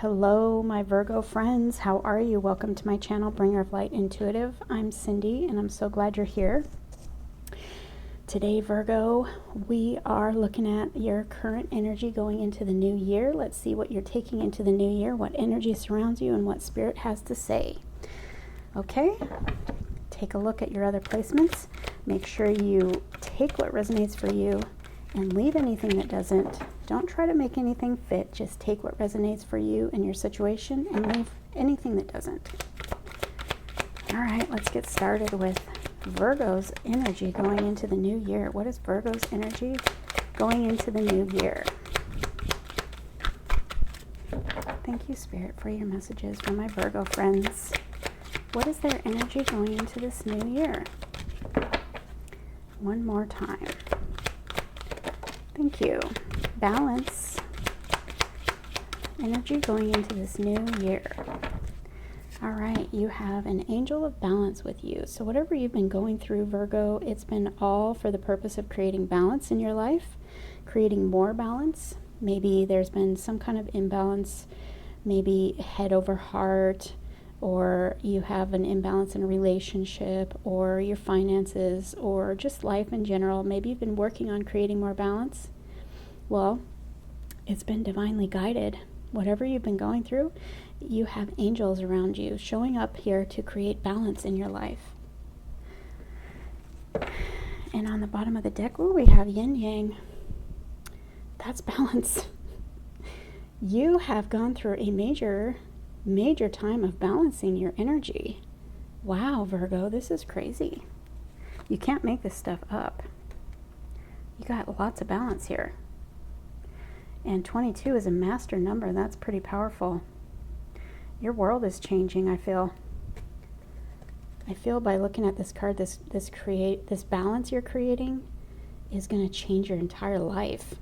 Hello, my Virgo friends. How are you? Welcome to my channel, Bringer of Light Intuitive. I'm Cindy, and I'm so glad you're here. Today, Virgo, we are looking at your current energy going into the new year. Let's see what you're taking into the new year, what energy surrounds you, and what Spirit has to say. Okay? Take a look at your other placements. Make sure you take what resonates for you and leave anything that doesn't. Don't try to make anything fit. Just take what resonates for you and your situation and leave anything that doesn't. All right, let's get started with Virgo's energy going into the new year. What is Virgo's energy going into the new year? Thank you, Spirit, for your messages from my Virgo friends. What is their energy going into this new year? One more time. Thank you. Balance. Energy going into this new year. All right, you have an angel of balance with you. So whatever you've been going through, Virgo, it's been all for the purpose of creating balance in your life, creating more balance. Maybe there's been some kind of imbalance, maybe head over heart, or you have an imbalance in a relationship, or your finances, or just life in general. Maybe you've been working on creating more balance. Well, it's been divinely guided. Whatever you've been going through, you have angels around you showing up here to create balance in your life. And on the bottom of the deck, we have yin yang. That's balance. You have gone through a major time of balancing your energy. Wow, Virgo, this is crazy. You can't make this stuff up. You got lots of balance here. And 22 is a master number. That's pretty powerful. Your world is changing, I feel. I feel by looking at this card, this balance you're creating is going to change your entire life.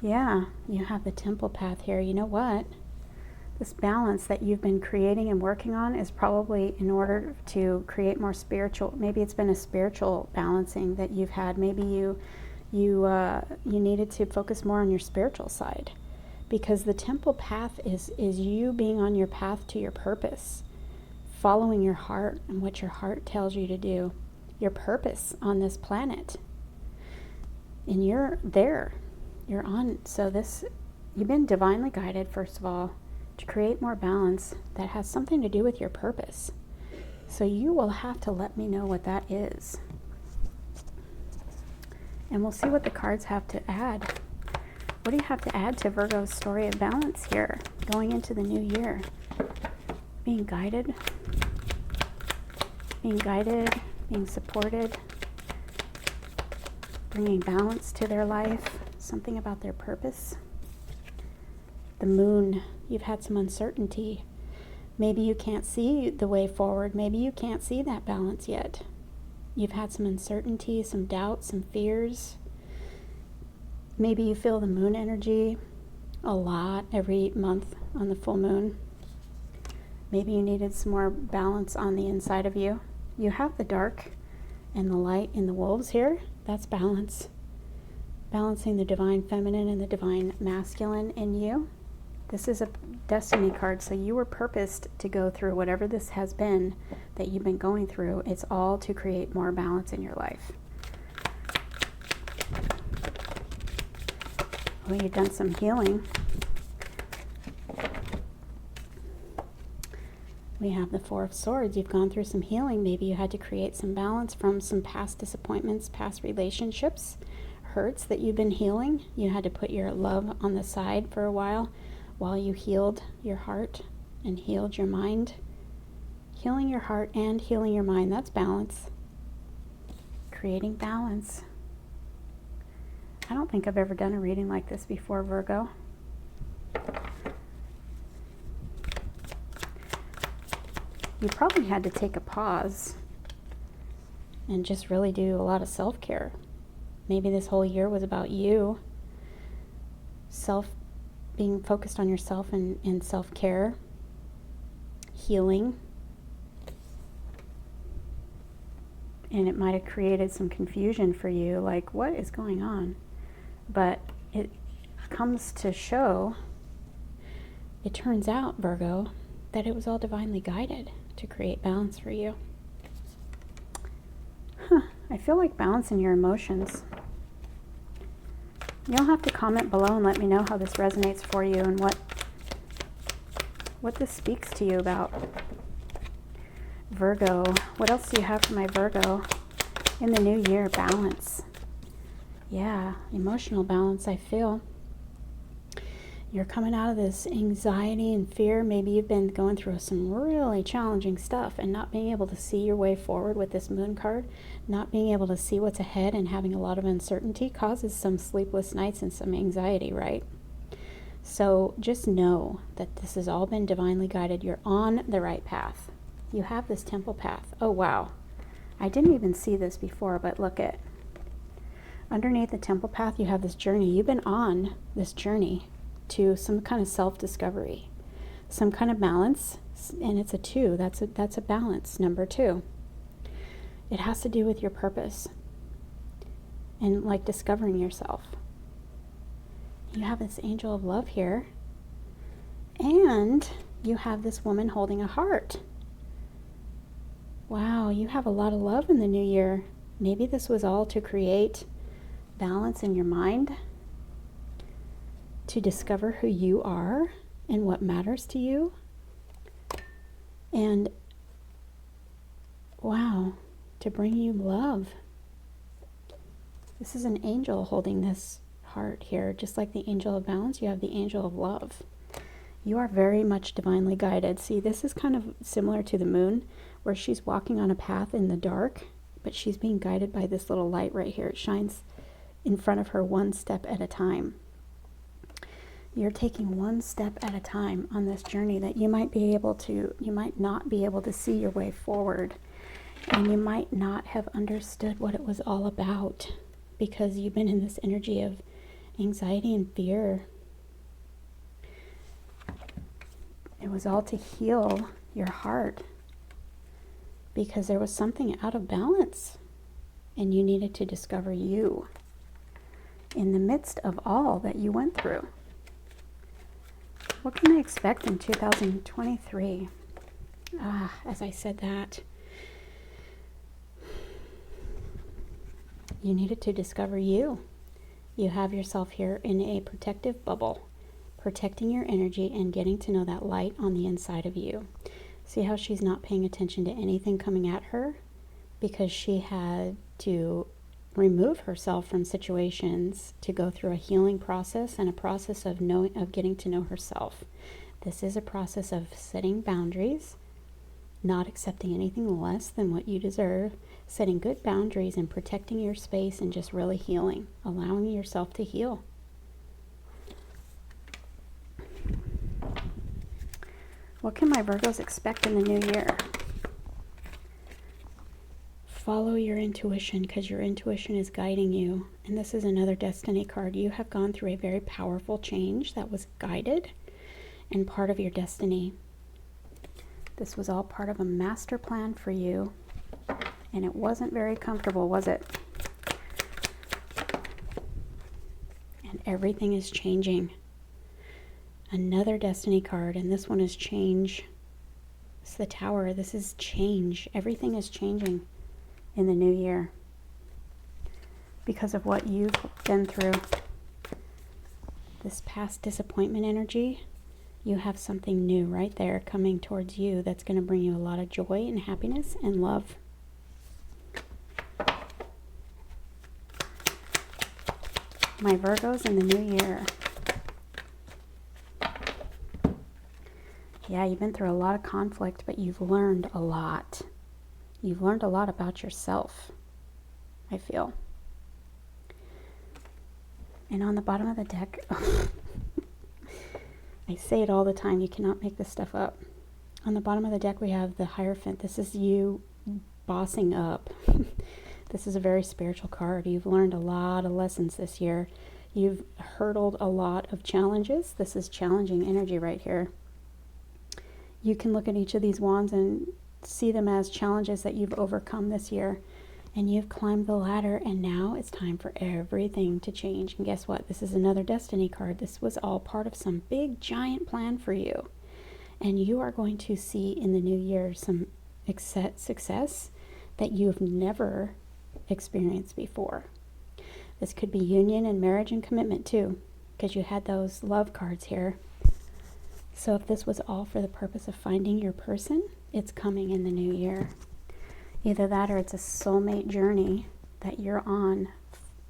Yeah, you have the temple path here. You know what? This balance that you've been creating and working on is probably in order to create more spiritual. Maybe it's been a spiritual balancing that you've had. Maybe you needed to focus more on your spiritual side, because the temple path is you being on your path to your purpose, following your heart and what your heart tells you to do, your purpose on this planet. And you're there. You're on. So you've been divinely guided, first of all, to create more balance that has something to do with your purpose. So you will have to let me know what that is. And we'll see what the cards have to add. What do you have to add to Virgo's story of balance here, going into the new year? Being guided, being supported, bringing balance to their life, something about their purpose. The moon, you've had some uncertainty. Maybe you can't see the way forward. Maybe you can't see that balance yet. You've had some uncertainty, some doubt, some fears. Maybe you feel the moon energy a lot every month on the full moon. Maybe you needed some more balance on the inside of you. You have the dark and the light in the wolves here. That's balance. Balancing the divine feminine and the divine masculine in you. This is a destiny card, so you were purposed to go through whatever this has been that you've been going through. It's all to create more balance in your life. Well, you've done some healing. We have the Four of Swords. You've gone through some healing. Maybe you had to create some balance from some past disappointments, past relationships, hurts that you've been healing. You had to put your love on the side for a while you healed your heart and healed your mind. Healing your heart and healing your mind, that's balance. Creating balance. I don't think I've ever done a reading like this before, Virgo. You probably had to take a pause and just really do a lot of self-care. Maybe this whole year was about you. Being focused on yourself and self-care, healing. And it might have created some confusion for you, like, what is going on? But comes to show, it turns out, Virgo, that it was all divinely guided to create balance for you. I feel like balance in your emotions. You'll have to comment below and let me know how this resonates for you and what this speaks to you about. Virgo, what else do you have for my Virgo in the new year? Balance. Yeah, emotional balance, I feel. You're coming out of this anxiety and fear. Maybe you've been going through some really challenging stuff, and not being able to see your way forward with this moon card, not being able to see what's ahead and having a lot of uncertainty causes some sleepless nights and some anxiety, right? So just know that this has all been divinely guided. You're on the right path. You have this temple path. Oh, wow. I didn't even see this before, but look at underneath the temple path, you have this journey. You've been on this journey to some kind of self-discovery, some kind of balance, and it's a 2. That's a balance, number 2. It has to do with your purpose and like discovering yourself. You have this angel of love here, and you have this woman holding a heart. Wow, you have a lot of love in the new year. Maybe this was all to create balance in your mind, to discover who you are and what matters to you. And wow, to bring you love. This is an angel holding this heart here. Just like the angel of balance, you have the angel of love. You are very much divinely guided. See, this is kind of similar to the moon, where she's walking on a path in the dark, but she's being guided by this little light right here. It shines in front of her one step at a time. You're taking one step at a time on this journey that you might not be able to see your way forward, and you might not have understood what it was all about because you've been in this energy of anxiety and fear. It was all to heal your heart because there was something out of balance and you needed to discover you in the midst of all that you went through. What can I expect in 2023? As I said that, you needed to discover you. You have yourself here in a protective bubble, protecting your energy and getting to know that light on the inside of you. See how she's not paying attention to anything coming at her because she had to remove herself from situations to go through a healing process and a process of getting to know herself. This is a process of setting boundaries, not accepting anything less than what you deserve, setting good boundaries and protecting your space and just really healing, allowing yourself to heal. What can my Virgos expect in the new year? Follow your intuition, because your intuition is guiding you. And this is another destiny card. You have gone through a very powerful change that was guided and part of your destiny. This was all part of a master plan for you. And it wasn't very comfortable, was it? And everything is changing. Another destiny card, and this one is change. It's the Tower. This is change. Everything is changing in the new year because of what you've been through. This past disappointment energy, you have something new right there coming towards you that's going to bring you a lot of joy and happiness and love. My Virgos in the new year. Yeah, you've been through a lot of conflict, but you've learned a lot. You've learned a lot about yourself, I feel. And on the bottom of the deck, I say it all the time, you cannot make this stuff up. On the bottom of the deck, we have the Hierophant. This is you bossing up. This is a very spiritual card. You've learned a lot of lessons this year. You've hurdled a lot of challenges. This is challenging energy right here. You can look at each of these wands and see them as challenges that you've overcome this year. And you've climbed the ladder, and now it's time for everything to change. And guess what? This is another destiny card. This was all part of some big, giant plan for you. And you are going to see in the new year some success that you've never experienced before. This could be union and marriage and commitment too, because you had those love cards here. So if this was all for the purpose of finding your person, it's coming in the new year. Either that or it's a soulmate journey that you're on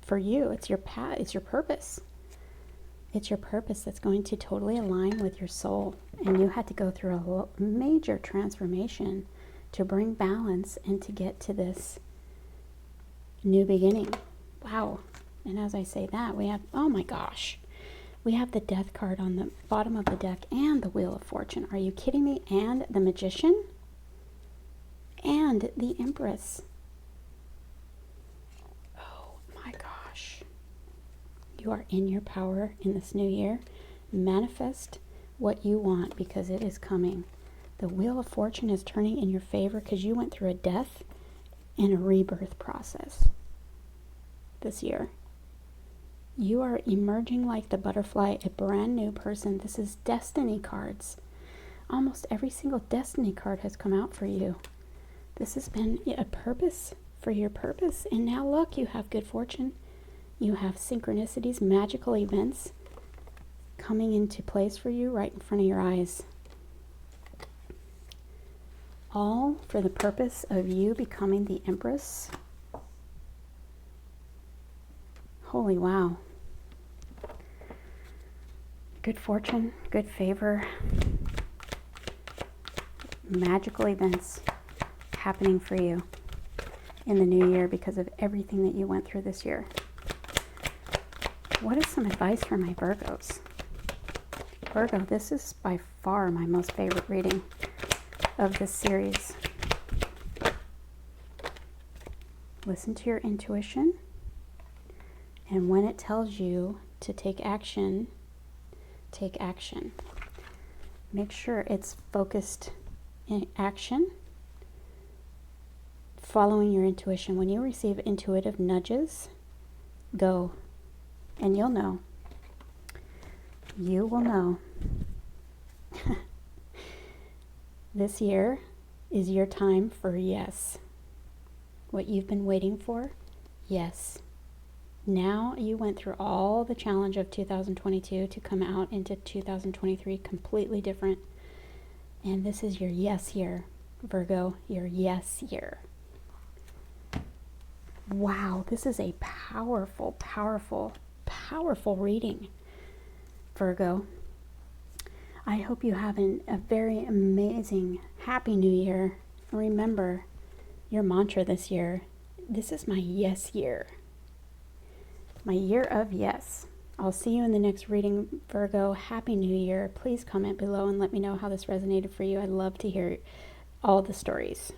for you. It's your path, it's your purpose. It's your purpose that's going to totally align with your soul. And you had to go through a major transformation to bring balance and to get to this new beginning. Wow. And as I say that, we have, oh my gosh, we have the Death card on the bottom of the deck and the Wheel of Fortune. Are you kidding me? And the Magician and the Empress. Oh my gosh. You are in your power in this new year. Manifest what you want because it is coming. The Wheel of Fortune is turning in your favor because you went through a death and a rebirth process this year. You are emerging like the butterfly, a brand new person. This is destiny cards. Almost every single destiny card has come out for you. This has been a purpose for your purpose. And now look, you have good fortune. You have synchronicities, magical events coming into place for you right in front of your eyes. All for the purpose of you becoming the Empress. Holy wow. Good fortune, good favor, magical events happening for you in the new year because of everything that you went through this year. What is some advice for my Virgos? Virgo, this is by far my most favorite reading of this series. Listen to your intuition, and when it tells you to take action, take action. Make sure it's focused in action, following your intuition. When you receive intuitive nudges, go, and you'll know. You will know. This year is your time for yes. What you've been waiting for, yes. Now you went through all the challenge of 2022 to come out into 2023 completely different. And this is your yes year, Virgo, your yes year. Wow, this is a powerful, powerful, powerful reading, Virgo. I hope you have a very amazing, happy new year. Remember your mantra this year. This is my yes year. My year of yes. I'll see you in the next reading, Virgo. Happy New Year. Please comment below and let me know how this resonated for you. I'd love to hear all the stories.